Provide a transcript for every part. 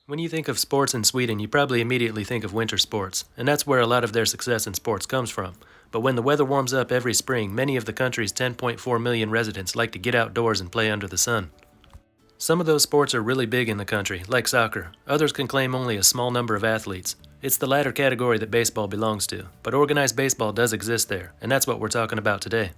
When you think of sports in Sweden, you probably immediately think of winter sports, and that's where a lot of their success in sports comes from. But when the weather warms up every spring, many of the country's 10.4 million residents like to get outdoors and play under the sun. Some of those sports are really big in the country, like soccer. Others can claim only a small number of athletes. It's the latter category that baseball belongs to, but organized baseball does exist there, and that's what we're talking about today.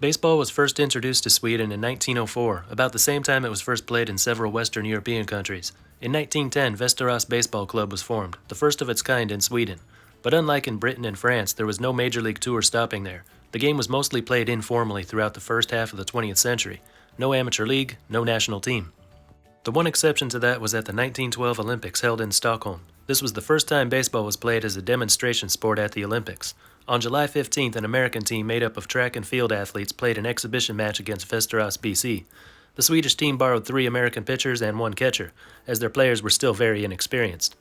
Baseball was first introduced to Sweden in 1904, about the same time it was first played in several Western European countries. In 1910, Västerås Baseball Club was formed, the first of its kind in Sweden. But unlike in Britain and France, there was no major league tour stopping there. The game was mostly played informally throughout the first half of the 20th century. No amateur league, no national team. The one exception to that was at the 1912 Olympics held in Stockholm. This was the first time baseball was played as a demonstration sport at the Olympics. On July 15th, an American team made up of track and field athletes played an exhibition match against Västerås BC. The Swedish team borrowed 3 American pitchers and 1 catcher, as their players were still very inexperienced.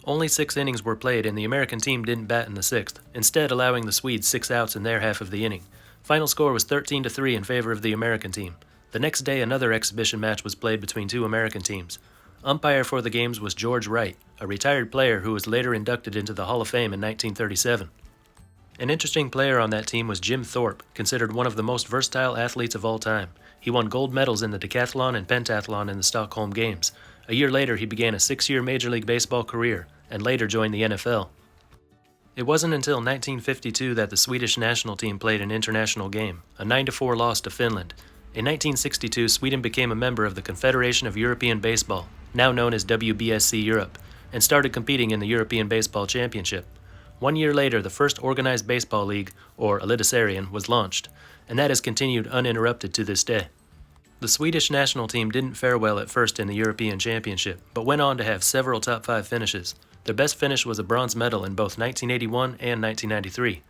Only 6 innings were played, and the American team didn't bat in the 6th, instead allowing the Swedes 6 outs in their half of the inning. Final score was 13-3 in favor of the American team. The next day, another exhibition match was played between 2 American teams. Umpire for the games was George Wright, a retired player who was later inducted into the Hall of Fame in 1937. An interesting player on that team was Jim Thorpe, considered one of the most versatile athletes of all time. He won gold medals in the decathlon and pentathlon in the Stockholm Games. A year later, he began a 6-year Major League Baseball career, and later joined the NFL. It wasn't until 1952 that the Swedish national team played an international game, a 9-4 loss to Finland. In 1962, Sweden became a member of the Confederation of European Baseball, now known as WBSC Europe, and started competing in the European Baseball Championship. 1 year later, the first organized baseball league, or Elitserien, was launched, and that has continued uninterrupted to this day. The Swedish national team didn't fare well at first in the European Championship, but went on to have several top 5 finishes. Their best finish was a bronze medal in both 1981 and 1993.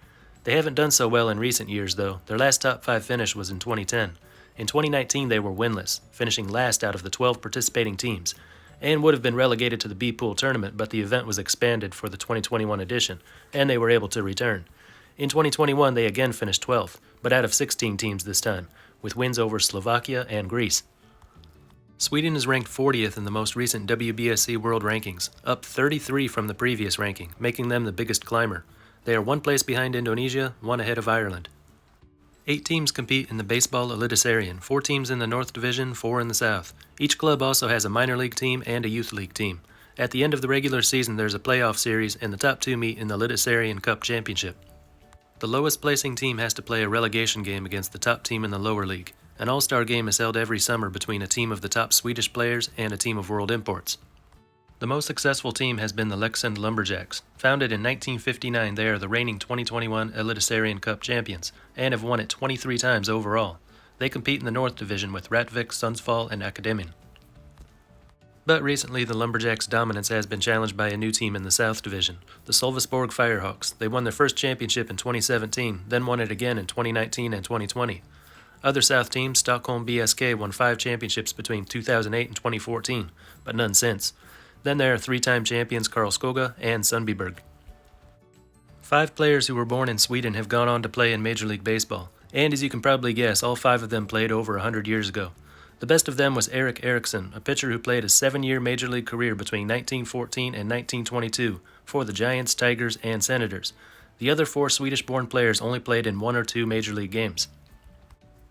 They haven't done so well in recent years, though. Their last top 5 finish was in 2010. In 2019, they were winless, finishing last out of the 12 participating teams, and would have been relegated to the B-Pool tournament, but the event was expanded for the 2021 edition, and they were able to return. In 2021, they again finished 12th, but out of 16 teams this time, with wins over Slovakia and Greece. Sweden is ranked 40th in the most recent WBSC World Rankings, up 33 from the previous ranking, making them the biggest climber. They are 1 place behind Indonesia, 1 ahead of Ireland. 8 teams compete in the Baseball Elitserien, 4 teams in the North Division, 4 in the South. Each club also has a minor league team and a youth league team. At the end of the regular season, there's a playoff series, and the top 2 meet in the Elitserien Cup Championship. The lowest placing team has to play a relegation game against the top team in the lower league. An all-star game is held every summer between a team of the top Swedish players and a team of world imports. The most successful team has been the Leksand Lumberjacks. Founded in 1959, they are the reigning 2021 Elitserien Cup champions and have won it 23 times overall. They compete in the North Division with Rättvik, Sundsvall, and Akademin. But recently, the Lumberjacks' dominance has been challenged by a new team in the South Division, the Sölvesborg Firehawks. They won their first championship in 2017, then won it again in 2019 and 2020. Other South teams, Stockholm BSK, won 5 championships between 2008 and 2014, but none since. Then there are 3-time champions Karlskoga and Sundbyberg. 5 players who were born in Sweden have gone on to play in Major League Baseball, and as you can probably guess, all 5 of them played over 100 years ago. The best of them was Erik Eriksson, a pitcher who played a 7-year Major League career between 1914 and 1922 for the Giants, Tigers, and Senators. The other 4 Swedish-born players only played in 1 or 2 Major League games.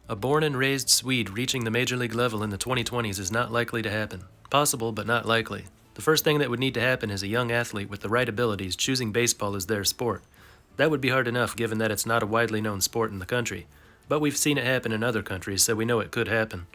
A born and raised Swede reaching the Major League level in the 2020s is not likely to happen. Possible, but not likely. The first thing that would need to happen is a young athlete with the right abilities choosing baseball as their sport. That would be hard enough given that it's not a widely known sport in the country, but we've seen it happen in other countries, so we know it could happen.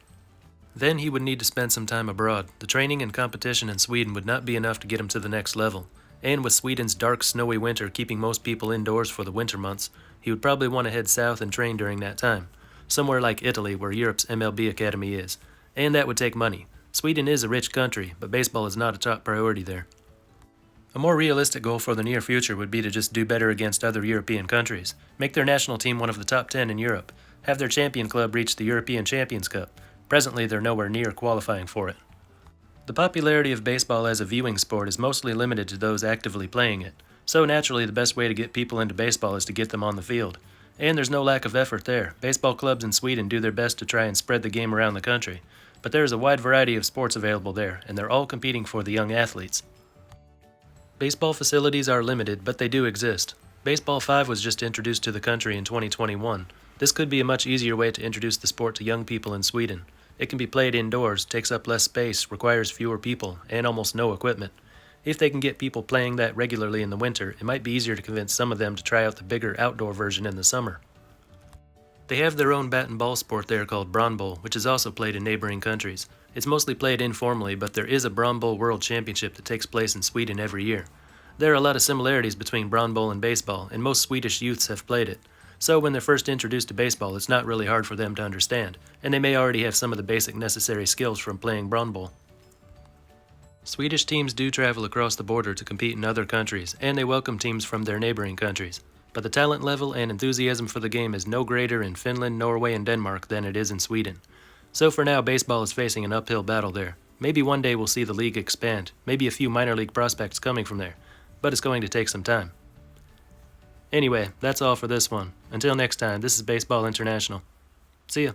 Then he would need to spend some time abroad. The training and competition in Sweden would not be enough to get him to the next level. And with Sweden's dark, snowy winter keeping most people indoors for the winter months, he would probably want to head south and train during that time, somewhere like Italy where Europe's MLB academy is. And that would take money. Sweden is a rich country, but baseball is not a top priority there. A more realistic goal for the near future would be to just do better against other European countries, make their national team one of the top 10 in Europe, have their champion club reach the European Champions Cup. Presently, they're nowhere near qualifying for it. The popularity of baseball as a viewing sport is mostly limited to those actively playing it, so naturally the best way to get people into baseball is to get them on the field. And there's no lack of effort there. Baseball clubs in Sweden do their best to try and spread the game around the country. But there is a wide variety of sports available there, and they're all competing for the young athletes. Baseball facilities are limited, but they do exist. Baseball 5 was just introduced to the country in 2021. This could be a much easier way to introduce the sport to young people in Sweden. It can be played indoors, takes up less space, requires fewer people, and almost no equipment. If they can get people playing that regularly in the winter, it might be easier to convince some of them to try out the bigger outdoor version in the summer. They have their own bat and ball sport there called Brandboll, which is also played in neighboring countries. It's mostly played informally, but there is a Brandboll World Championship that takes place in Sweden every year. There are a lot of similarities between Brandboll and baseball, and most Swedish youths have played it. So when they're first introduced to baseball, it's not really hard for them to understand, and they may already have some of the basic necessary skills from playing Brandboll. Swedish teams do travel across the border to compete in other countries, and they welcome teams from their neighboring countries. But the talent level and enthusiasm for the game is no greater in Finland, Norway, and Denmark than it is in Sweden. So for now, baseball is facing an uphill battle there. Maybe one day we'll see the league expand, maybe a few minor league prospects coming from there, but it's going to take some time. Anyway, that's all for this one. Until next time, this is Baseball International. See ya.